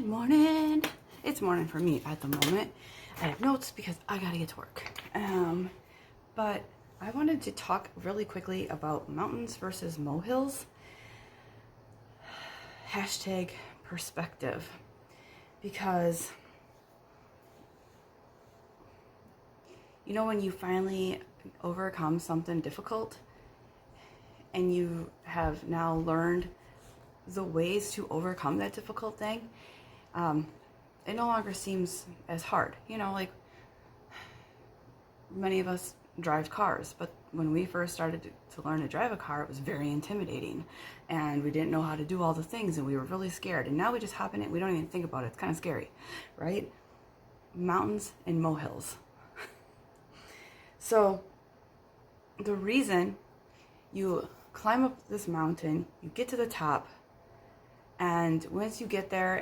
Good morning. It's morning for me at the moment. I have notes because I gotta get to work. But I wanted to talk really quickly about mountains versus molehills. Hashtag perspective. Because, you know, when you finally overcome something difficult and you have now learned the ways to overcome that difficult thing, it no longer seems as hard. You know, like many of us drive cars, but when we first started to learn to drive a car, it was very intimidating and we didn't know how to do all the things and we were really scared. And now we just hop in it, we don't even think about it. It's kind of scary, right? Mountains and molehills. So the reason you climb up this mountain, you get to the top, and once you get there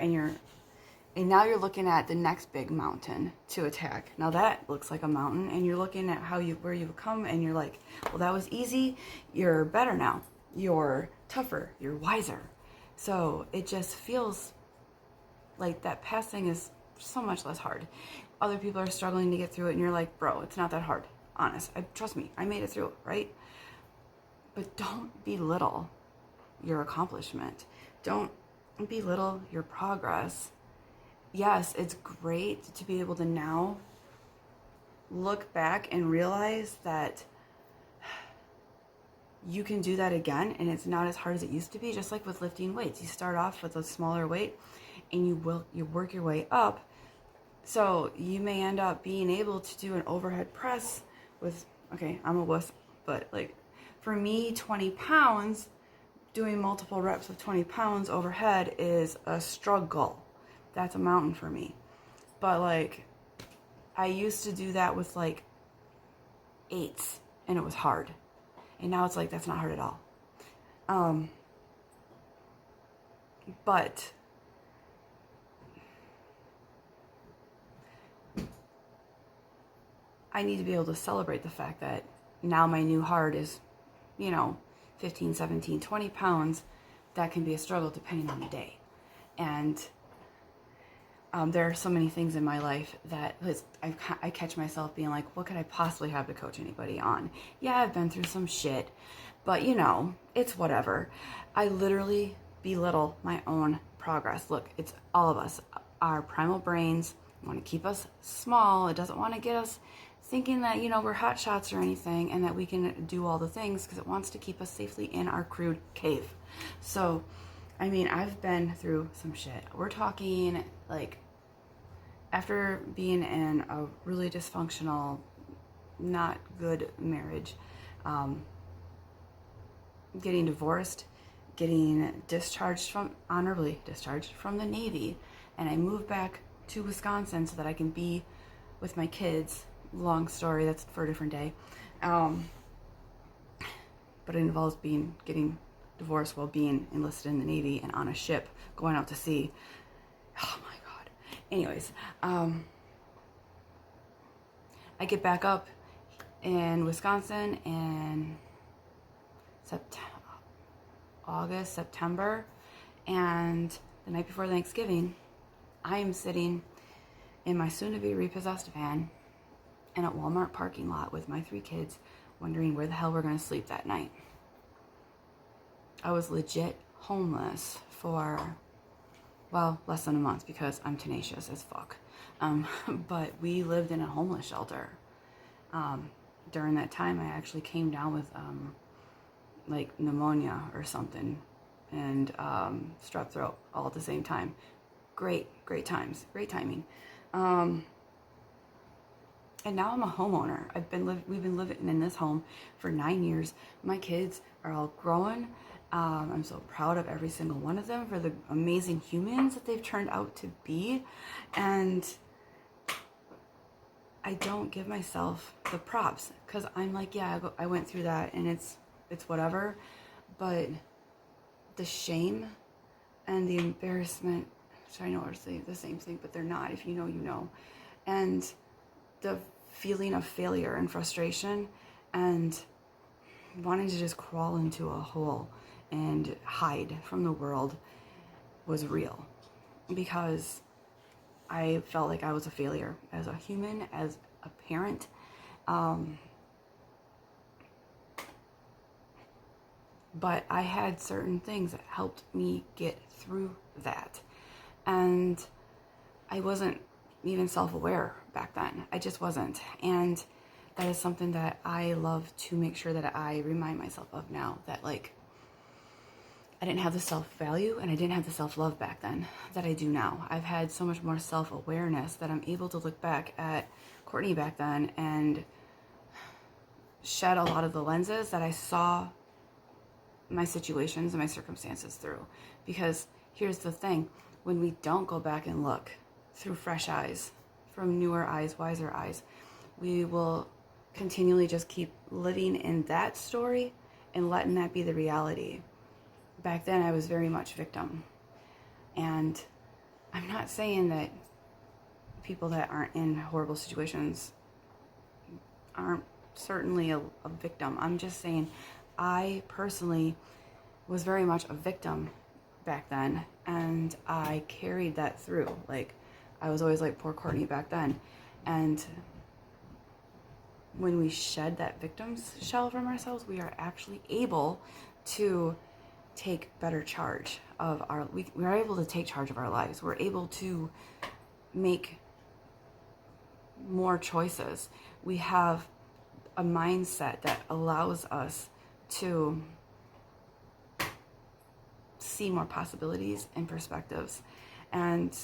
and now you're looking at the next big mountain to attack. Now that looks like a mountain, and you're looking at where you've come, and you're like, well, that was easy. You're better now. You're tougher. You're wiser. So it just feels like that passing is so much less hard. Other people are struggling to get through it, and you're like, bro, it's not that hard. Honest. Trust me, I made it through it, right? But don't belittle your accomplishment. Don't belittle your progress. Yes, it's great to be able to now look back and realize that you can do that again, and it's not as hard as it used to be. Just like with lifting weights, you start off with a smaller weight and you work your way up. So you may end up being able to do an overhead press with, okay, I'm a wuss, but like for me, 20 pounds, doing multiple reps of 20 pounds overhead is a struggle. That's a mountain for me. But like, I used to do that with like 8s, and it was hard. And now it's like, that's not hard at all. But I need to be able to celebrate the fact that now my new hard is, 15, 17, 20 pounds. That can be a struggle depending on the day. And there are so many things in my life that I catch myself being like, what could I possibly have to coach anybody on? Yeah, I've been through some shit, but it's whatever. I literally belittle my own progress. Look, it's all of us. Our primal brains want to keep us small. It doesn't want to get us thinking that, we're hot shots or anything and that we can do all the things, because it wants to keep us safely in our crude cave. So, I've been through some shit. We're talking like after being in a really dysfunctional, not good marriage, getting divorced, getting honorably discharged from the Navy, and I moved back to Wisconsin so that I can be with my kids. Long story, that's for a different day. But it involves getting divorced while being enlisted in the Navy and on a ship going out to sea. Oh my God. Anyways, I get back up in Wisconsin in September, and the night before Thanksgiving, I am sitting in my soon-to-be repossessed van in a Walmart parking lot with my 3 kids, wondering where the hell we're going to sleep that night. I was legit homeless for, less than a month because I'm tenacious as fuck. But we lived in a homeless shelter. During that time, I actually came down with like pneumonia or something and strep throat all at the same time. Great times, great timing. And now I'm a homeowner. We've been living in this home for 9 years. My kids are all grown. I'm so proud of every single one of them for the amazing humans that they've turned out to be. And I don't give myself the props because I'm like, yeah, I went through that and it's whatever. But the shame and the embarrassment, which I know are the same thing, but they're not. If you know, you know. And the feeling of failure and frustration and wanting to just crawl into a hole and hide from the world was real. because I felt like I was a failure as a human, as a parent. But I had certain things that helped me get through that. And I wasn't even self-aware back then. I just wasn't. And that is something that I love to make sure that I remind myself of now, that like I didn't have the self-value and I didn't have the self-love back then that I do now. I've had so much more self-awareness that I'm able to look back at Courtney back then and shed a lot of the lenses that I saw my situations and my circumstances through. Because here's the thing, when we don't go back and look through fresh eyes, from newer eyes, wiser eyes, we will continually just keep living in that story and letting that be the reality. Back then I was very much victim. And I'm not saying that people that aren't in horrible situations aren't certainly a victim. I'm just saying I personally was very much a victim back then, and I carried that through. Like, I was always like, poor Courtney back then. And when we shed that victim's shell from ourselves, we are actually able to take better charge of we are able to take charge of our lives. We're able to make more choices. We have a mindset that allows us to see more possibilities and perspectives. And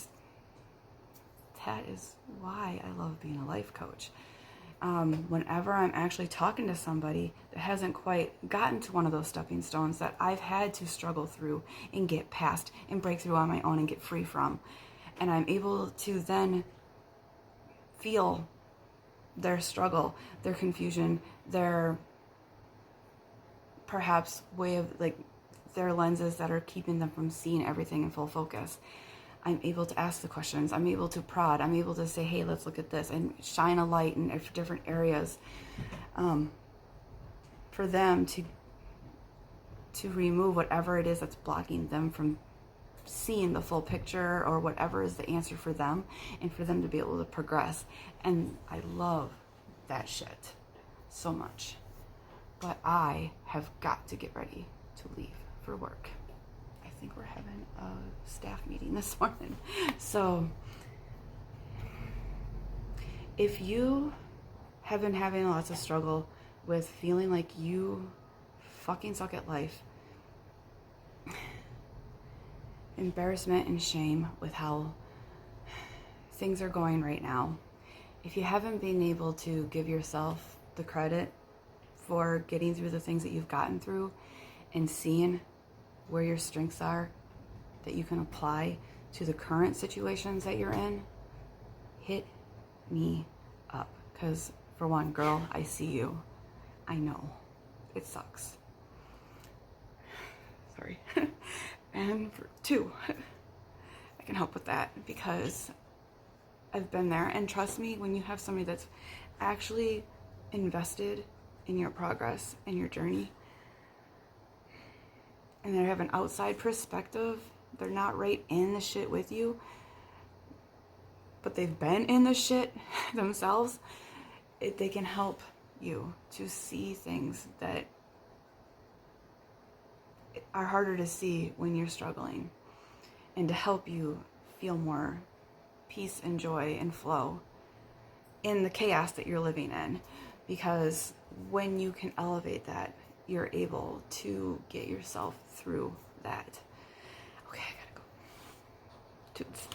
that is why I love being a life coach. Whenever I'm actually talking to somebody that hasn't quite gotten to one of those stepping stones that I've had to struggle through and get past and break through on my own and get free from, and I'm able to then feel their struggle, their confusion, their perhaps way of like their lenses that are keeping them from seeing everything in full focus. I'm able to ask the questions. I'm able to prod. I'm able to say, hey, let's look at this, and shine a light in different areas for them to remove whatever it is that's blocking them from seeing the full picture, or whatever is the answer for them, and for them to be able to progress. And I love that shit so much. But I have got to get ready to leave for work. I think we're having a staff meeting this morning. So if you have been having lots of struggle with feeling like you fucking suck at life, embarrassment and shame with how things are going right now, if you haven't been able to give yourself the credit for getting through the things that you've gotten through and seeing where your strengths are that you can apply to the current situations that you're in, hit me up. Because for one, girl, I see you. I know. It sucks. Sorry. And for two, I can help with that because I've been there. And trust me, when you have somebody that's actually invested in your progress and your journey, and they have an outside perspective, they're not right in the shit with you, but they've been in the shit themselves, they can help you to see things that are harder to see when you're struggling, and to help you feel more peace and joy and flow in the chaos that you're living in. Because when you can elevate that, you're able to get yourself through that. Okay, I gotta go. Toots.